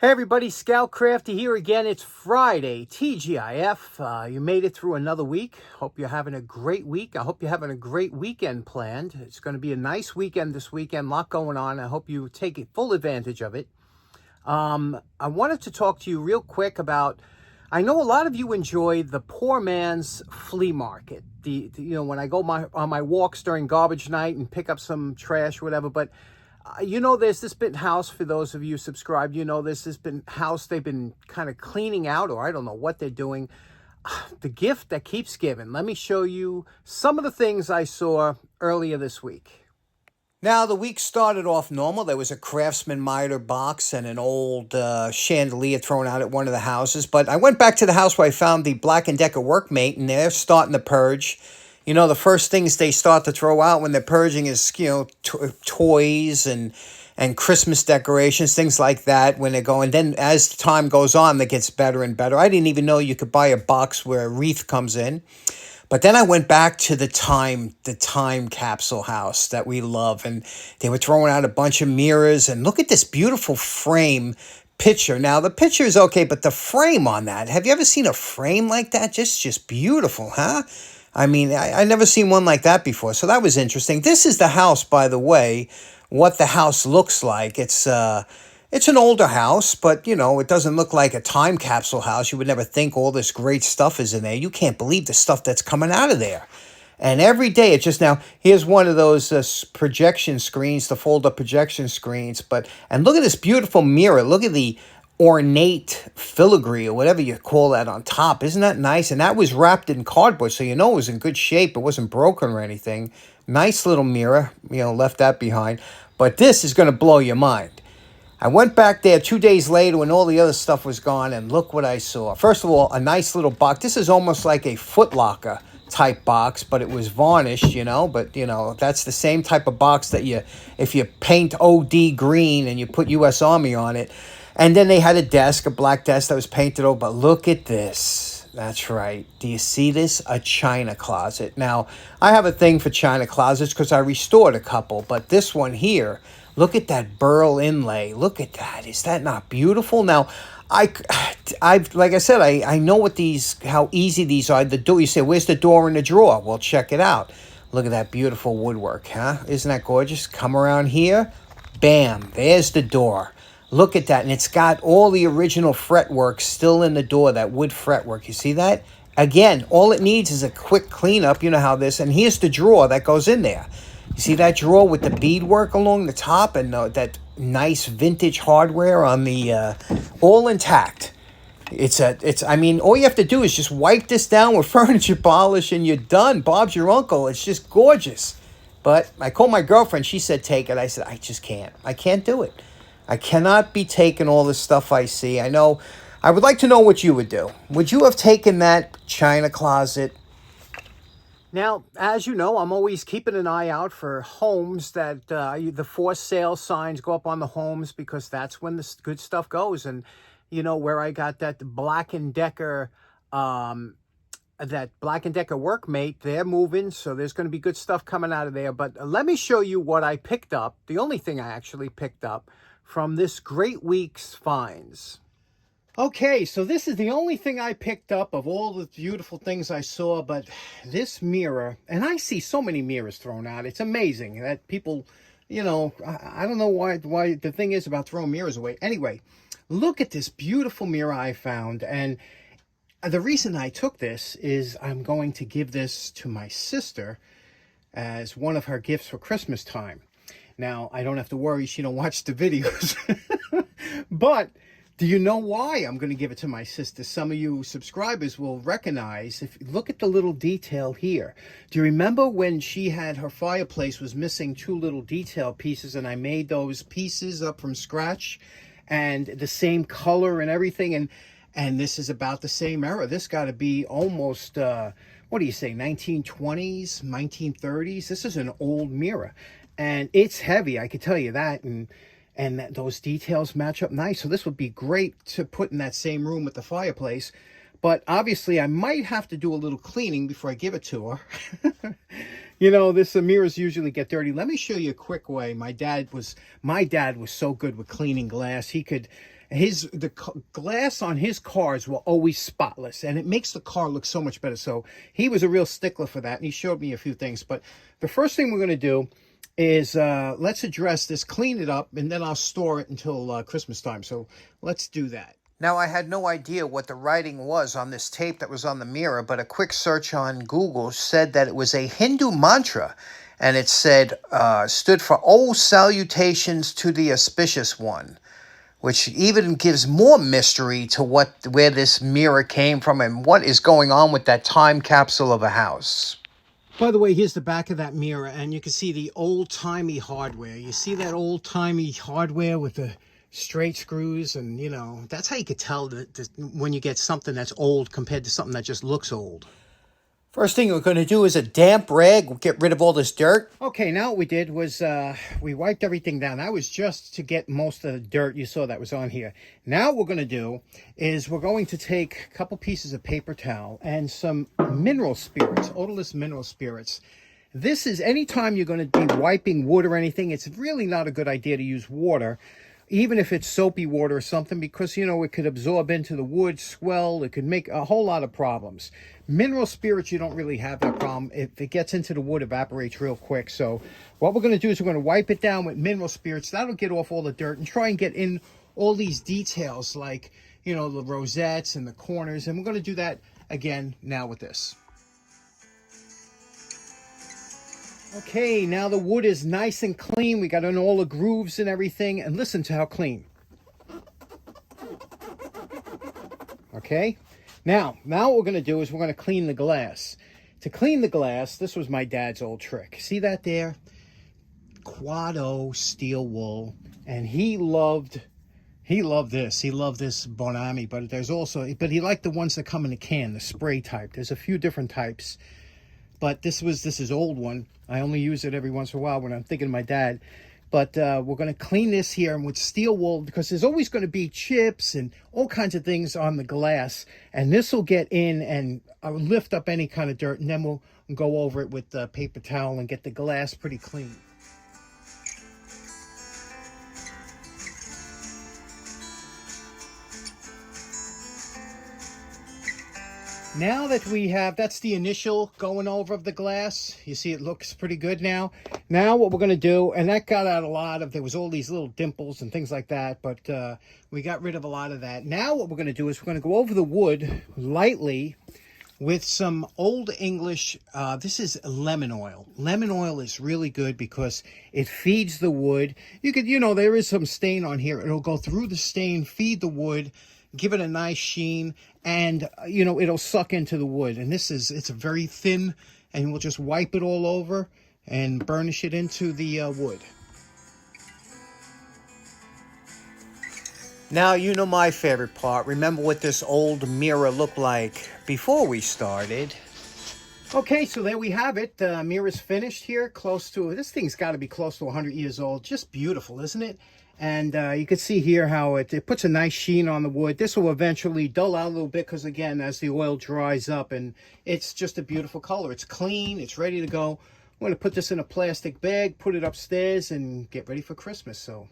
Hey everybody, Scout Crafty here again. It's Friday, TGIF. You made it through another week. Hope you're having a great week. I hope you're having a great weekend planned. It's going to be a nice weekend this weekend, a lot going on. I hope you take full advantage of it. I wanted to talk to you real quick about, I know a lot of you enjoy the poor man's flea market. When I go on my walks during garbage night and pick up some trash or whatever, but there's this bit house, for those of you subscribed, there's this been house they've been kind of cleaning out, or I don't know what they're doing. The gift that keeps giving. Let me show you some of the things I saw earlier this week. Now, the week started off normal. There was a Craftsman miter box and an old chandelier thrown out at one of the houses. But I went back to the house where I found the Black & Decker workmate, and they're starting to purge. The first things they start to throw out when they're purging is, toys and Christmas decorations, things like that when they're going. Then as time goes on, that gets better and better. I didn't even know you could buy a box where a wreath comes in. But then I went back to the time capsule house that we love, and they were throwing out a bunch of mirrors. And look at this beautiful frame picture. Now, the picture is okay, but the frame on that, have you ever seen a frame like that? Just beautiful, huh? I mean, I never seen one like that before, so that was interesting. This is the house, by the way, what the house looks like. It's an older house, but, it doesn't look like a time capsule house. You would never think all this great stuff is in there. You can't believe the stuff that's coming out of there. And every day, it's just now, here's one of those projection screens, the fold-up projection screens. And look at this beautiful mirror. Look at the ornate filigree or whatever you call that on top. Isn't that nice? And that was wrapped in cardboard, so it was in good shape. It wasn't broken or anything. Nice little mirror, left that behind. But this is going to blow your mind. I went back there 2 days later when all the other stuff was gone, and look what I saw. First of all, a nice little box. This is almost like a Foot Locker type box, but it was varnished, but that's the same type of box that if you paint OD green and you put US Army on it. And then they had a black desk that was painted over. But look at this. That's right. Do you see this? A china closet. Now, I have a thing for china closets because I restored a couple. But this one here, look at that burl inlay. Look at that. Is that not beautiful? Now, like I said, I know how easy these are. The door. You say, where's the door in the drawer? Well, check it out. Look at that beautiful woodwork, huh? Isn't that gorgeous? Come around here. Bam. There's the door. Look at that, and it's got all the original fretwork still in the door, that wood fretwork. You see that? Again, all it needs is a quick cleanup. You know how this, and here's the drawer that goes in there. You see that drawer with the beadwork along the top and that nice vintage hardware on the, all intact. All you have to do is just wipe this down with furniture polish and you're done. Bob's your uncle. It's just gorgeous. But I called my girlfriend. She said, take it. I said, I just can't. I can't do it. I cannot be taking all the stuff I see. I know. I would like to know what you would do. Would you have taken that china closet? Now, as you know, I'm always keeping an eye out for homes that the for sale signs go up on the homes, because that's when the good stuff goes. And, where I got that Black & Decker, workmate, they're moving, so there's going to be good stuff coming out of there. But let me show you what I picked up, the only thing I actually picked up from this great week's finds. Okay, so this is the only thing I picked up of all the beautiful things I saw, but this mirror, and I see so many mirrors thrown out. It's amazing that people, I don't know why the thing is about throwing mirrors away. Anyway, look at this beautiful mirror I found, and the reason I took this is I'm going to give this to my sister as one of her gifts for Christmas time. Now, I don't have to worry she don't watch the videos. But do you know why I'm going to give it to my sister? Some of you subscribers will recognize, look at the little detail here. Do you remember when she had her fireplace was missing 2 little detail pieces, and I made those pieces up from scratch and the same color and everything? And this is about the same era. This got to be almost, what do you say, 1920s, 1930s? This is an old mirror. And it's heavy, I can tell you that, and those details match up nice. So this would be great to put in that same room with the fireplace. But obviously, I might have to do a little cleaning before I give it to her. This mirrors usually get dirty. Let me show you a quick way. My dad was so good with cleaning glass. He could glass on his cars were always spotless, and it makes the car look so much better. So he was a real stickler for that, and he showed me a few things. But the first thing we're going to do is let's address this, clean it up, and then I'll store it until Christmas time. So let's do that. Now, I had no idea what the writing was on this tape that was on the mirror, but a quick search on Google said that it was a Hindu mantra, and it said, stood for "Oh, salutations to the auspicious one," which even gives more mystery to where this mirror came from and what is going on with that time capsule of a house. By the way, here's the back of that mirror, and you can see the old-timey hardware. You see that old-timey hardware with the straight screws, and, you know, that's how you could tell that when you get something that's old compared to something that just looks old. First thing we're going to do is a damp rag, get rid of all this dirt. Okay, now what we did was we wiped everything down. That was just to get most of the dirt you saw that was on here. Now what we're going to do is we're going to take a couple pieces of paper towel and some mineral spirits, odorless mineral spirits. This is anytime you're going to be wiping wood or anything, it's really not a good idea to use water, even if it's soapy water or something, because, you know, it could absorb into the wood, swell, it could make a whole lot of problems. Mineral spirits, you don't really have that problem. If it gets into the wood, it evaporates real quick. So what we're going to do is we're going to wipe it down with mineral spirits. That'll get off all the dirt and try and get in all these details, like, you know, the rosettes and the corners. And we're going to do that again now with this. Okay, now the wood is nice and clean. We got in all the grooves and everything, and listen to how clean. Okay, now what we're going to do is we're going to clean the glass. To clean the glass, this was my dad's old trick. See that there? Quad O steel wool, and he loved this. He loved this Bonami, but he liked the ones that come in a can, the spray type. There's a few different types. But this is old one. I only use it every once in a while when I'm thinking of my dad. But we're going to clean this here with steel wool, because there's always going to be chips and all kinds of things on the glass. And this will get in and lift up any kind of dirt. And then we'll go over it with the paper towel and get the glass pretty clean. Now that we have, that's the initial going over of the glass. You see it looks pretty good now. Now what we're going to do, and that got out a lot of, there was all these little dimples and things like that, but we got rid of a lot of that. Now what we're going to do is we're going to go over the wood lightly with some Old English, this is lemon oil. Lemon oil is really good because it feeds the wood. You could, you know, there is some stain on here. It'll go through the stain, feed the wood, give it a nice sheen, and, you know, it'll suck into the wood. And it's very thin, and we'll just wipe it all over and burnish it into the wood. Now, you know my favorite part. Remember what this old mirror looked like before we started. Okay, so there we have it. The mirror's finished here, this thing's got to be close to 100 years old. Just beautiful, isn't it? And you can see here how it puts a nice sheen on the wood. This will eventually dull out a little bit because, again, as the oil dries up, and it's just a beautiful color. It's clean. It's ready to go. I'm going to put this in a plastic bag, put it upstairs, and get ready for Christmas. So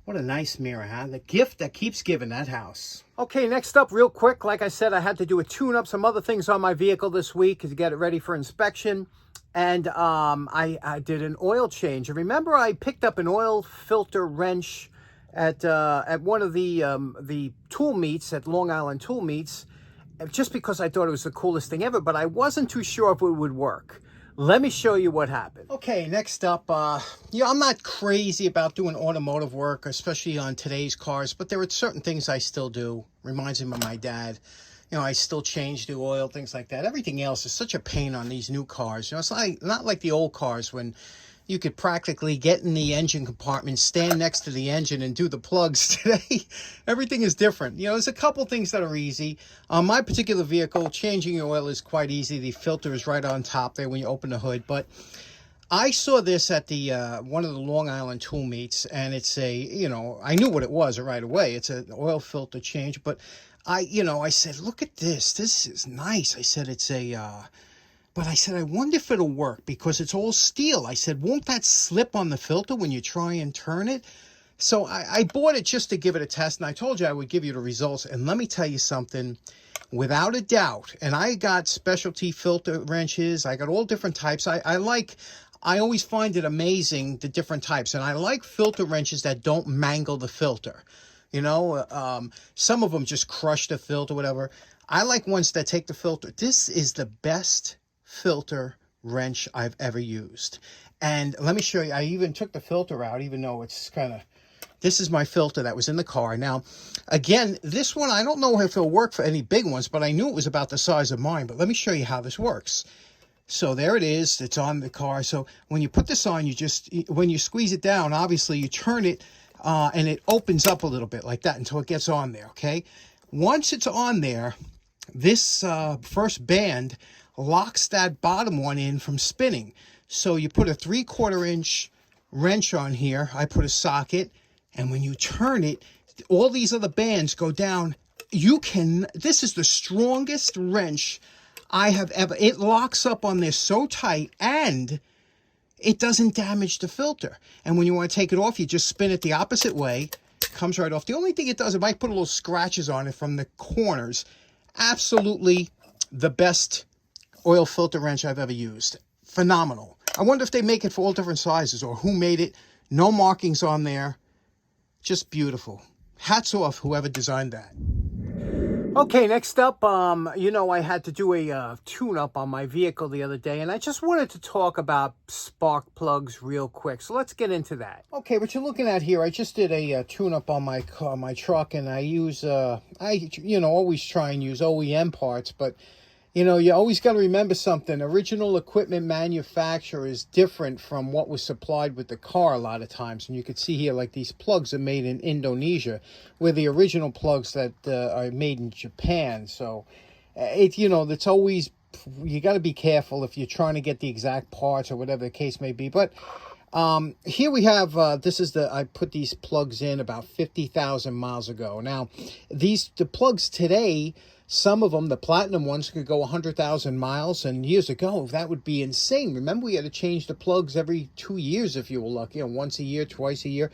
what a nice mirror, huh? The gift that keeps giving, that house. Okay, next up, real quick, like I said, I had to do a tune-up, some other things on my vehicle this week to get it ready for inspection. And I did an oil change. And remember, I picked up an oil filter wrench at one of the tool meets at Long Island Tool Meets, just because I thought it was the coolest thing ever, but I wasn't too sure if it would work. Let me show you what happened. Okay, next up, I'm not crazy about doing automotive work, especially on today's cars, but there are certain things I still do. Reminds me of my dad. You know, I still change the oil, things like that. Everything else is such a pain on these new cars. You know, it's not like the old cars when you could practically get in the engine compartment, stand next to the engine, and do the plugs. Today, everything is different. You know, there's a couple things that are easy. On my particular vehicle, changing your oil is quite easy. The filter is right on top there when you open the hood. But I saw this at the one of the Long Island Tool Meets, and it's I knew what it was right away. It's an oil filter change, but I said, look at this. This is nice. I said, but I said, I wonder if it'll work because it's all steel. I said, won't that slip on the filter when you try and turn it? So I bought it just to give it a test, and I told you I would give you the results. And let me tell you something, without a doubt, and I got specialty filter wrenches. I got all different types. I always find it amazing, the different types. And I like filter wrenches that don't mangle the filter. You know, some of them just crush the filter, whatever. I like ones that take the filter. This is the best filter wrench I've ever used. And let me show you, I even took the filter out, even though it's kind of, this is my filter that was in the car. Now, again, this one, I don't know if it'll work for any big ones, but I knew it was about the size of mine. But let me show you how this works. So there it is. It's on the car. So when you put this on, when you squeeze it down, obviously you turn it and it opens up a little bit like that until it gets on there, okay? Once it's on there, this first band locks that bottom one in from spinning. So you put a 3/4 inch wrench on here. I put a socket. And when you turn it, all these other bands go down. This is the strongest wrench I have ever, it locks up on there so tight, and it doesn't damage the filter. And when you want to take it off, you just spin it the opposite way. It comes right off. The only thing it does, it might put a little scratches on it from the corners. Absolutely the best oil filter wrench I've ever used. Phenomenal. I wonder if they make it for all different sizes, or who made it. No markings on there. Just beautiful. Hats off whoever designed that. Okay, next up, you know, I had to do a tune-up on my vehicle the other day, and I just wanted to talk about spark plugs real quick. So let's get into that. Okay, what you're looking at here, I just did a tune-up on my car, my truck, and I use, always try and use OEM parts, but you know, you always got to remember something. Original equipment manufacturer is different from what was supplied with the car a lot of times. And you can see here, like, these plugs are made in Indonesia, where the original plugs that are made in Japan. So, it's always, you got to be careful if you're trying to get the exact parts or whatever the case may be. But here we have, I put these plugs in about 50,000 miles ago. Now, the plugs today, some of them, the platinum ones, could go 100,000 miles, and years ago, that would be insane. Remember, we had to change the plugs every 2 years if you were lucky, once a year, twice a year.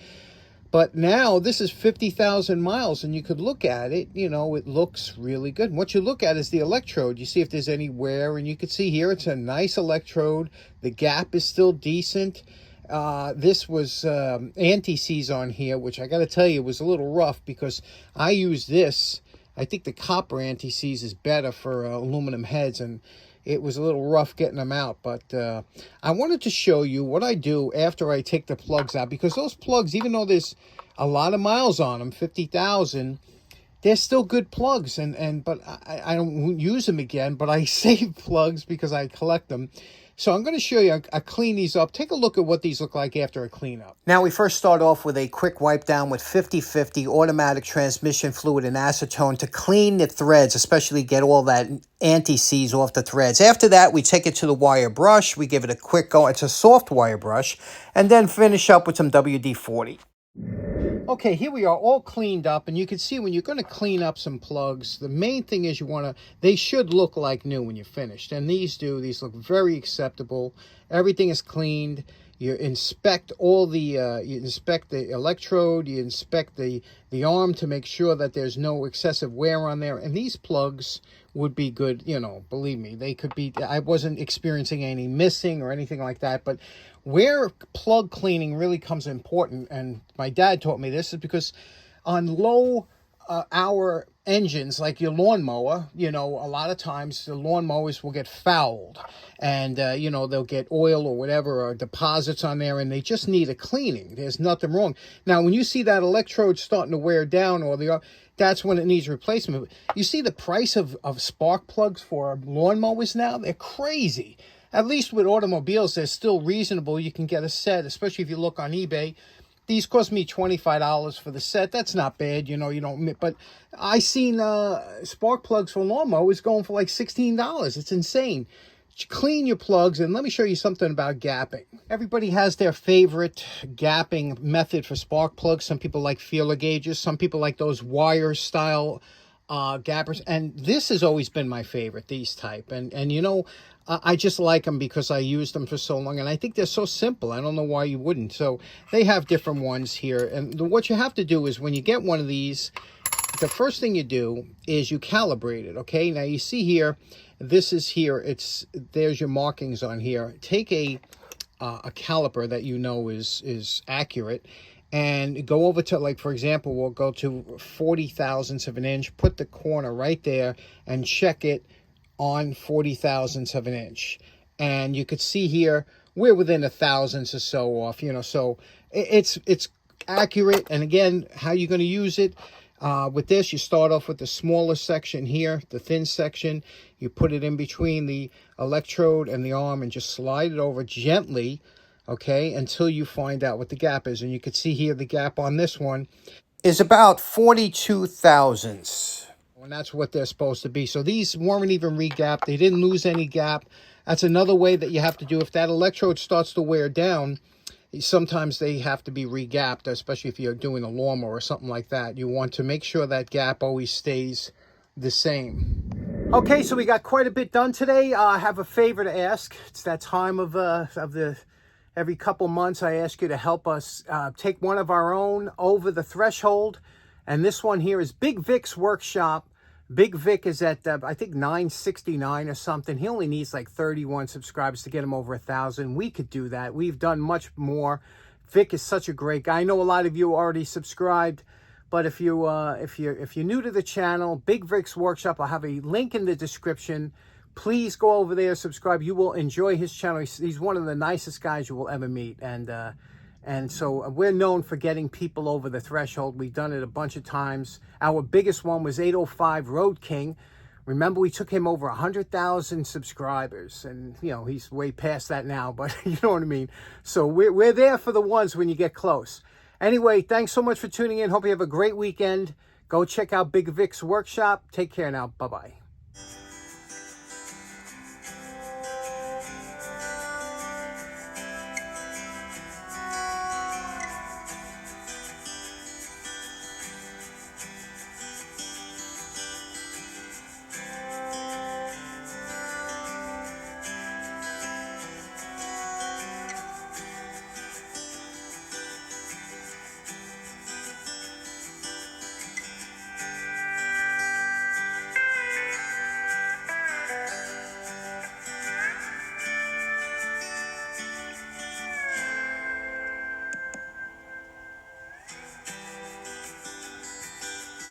But now, this is 50,000 miles, and you could look at it, it looks really good. And what you look at is the electrode. You see if there's any wear, and you can see here, it's a nice electrode. The gap is still decent. This was anti-seize on here, which I got to tell you was a little rough because I used this. I think the copper anti-seize is better for aluminum heads, and it was a little rough getting them out. But I wanted to show you what I do after I take the plugs out, because those plugs, even though there's a lot of miles on them, 50,000, they're still good plugs. But I don't use them again, but I save plugs because I collect them. So I'm going to show you, I clean these up. Take a look at what these look like after a cleanup. Now we first start off with a quick wipe down with 50/50 automatic transmission fluid and acetone to clean the threads, especially get all that anti-seize off the threads. After that, we take it to the wire brush. We give it a quick go. It's a soft wire brush. And then finish up with some WD-40. Okay, here we are all cleaned up, and you can see when you're going to clean up some plugs, the main thing is they should look like new when you're finished, and these look very acceptable. Everything is cleaned. You inspect you inspect the electrode, you inspect the arm to make sure that there's no excessive wear on there, and these plugs would be good, believe me, they could be. I wasn't experiencing any missing or anything like that, but where plug cleaning really comes important, and my dad taught me this, is because on low hour engines like your lawnmower, a lot of times the lawnmowers will get fouled, and they'll get oil or whatever or deposits on there, and they just need a cleaning. There's nothing wrong. Now when you see that electrode starting to wear down, that's when it needs replacement. You see the price of spark plugs for lawnmowers now, they're crazy. At least with automobiles, they're still reasonable. You can get a set, especially if you look on eBay. These cost me $25 for the set. That's not bad, you don't. But I seen spark plugs for lawnmowers going for like $16. It's insane. Clean your plugs, and let me show you something about gapping. Everybody has their favorite gapping method for spark plugs. Some people like feeler gauges. Some people like those wire style gappers, and this has always been my favorite, these type. And you know, I just like them because I used them for so long, and I think they're so simple. I don't know why you wouldn't. So they have different ones here, and what you have to do is when you get one of these, the first thing you do is you calibrate it. Okay, now you see here, this is here, there's your markings on here. Take a caliper that you know is accurate, and go over to, like, for example, we'll go to 40 thousandths of an inch, put the corner right there and check it on 40 thousandths of an inch. And you could see here, we're within a thousandths or so off, you know, so it's accurate. And again, how you're going to use it, with this, you start off with the smaller section here, the thin section. You put it in between the electrode and the arm and just slide it over gently, okay, until you find out what the gap is. And you can see here the gap on this one is about 42 thousandths. And that's what they're supposed to be. So these weren't even re-gapped. They didn't lose any gap. That's another way that you have to do. If that electrode starts to wear down, sometimes they have to be re-gapped, especially if you're doing a lawnmower or something like that. You want to make sure that gap always stays the same. Okay, so we got quite a bit done today. I have a favor to ask. It's that time of the every couple months I ask you to help us take one of our own over the threshold. And this one here is Big Vic's Workshop. Big Vic is at, I think, 969 or something. He only needs like 31 subscribers to get him over 1,000. We could do that. We've done much more. Vic is such a great guy. I know a lot of you already subscribed, but if you're new to the channel, Big Vic's Workshop, I'll have a link in the description. Please go over there, subscribe. You will enjoy his channel. He's one of the nicest guys you will ever meet. And so we're known for getting people over the threshold. We've done it a bunch of times. Our biggest one was 805 Road King. Remember, we took him over 100,000 subscribers. And, you know, he's way past that now, but you know what I mean? So we're there for the ones when you get close. Anyway, thanks so much for tuning in. Hope you have a great weekend. Go check out Big Vic's Workshop. Take care now. Bye-bye.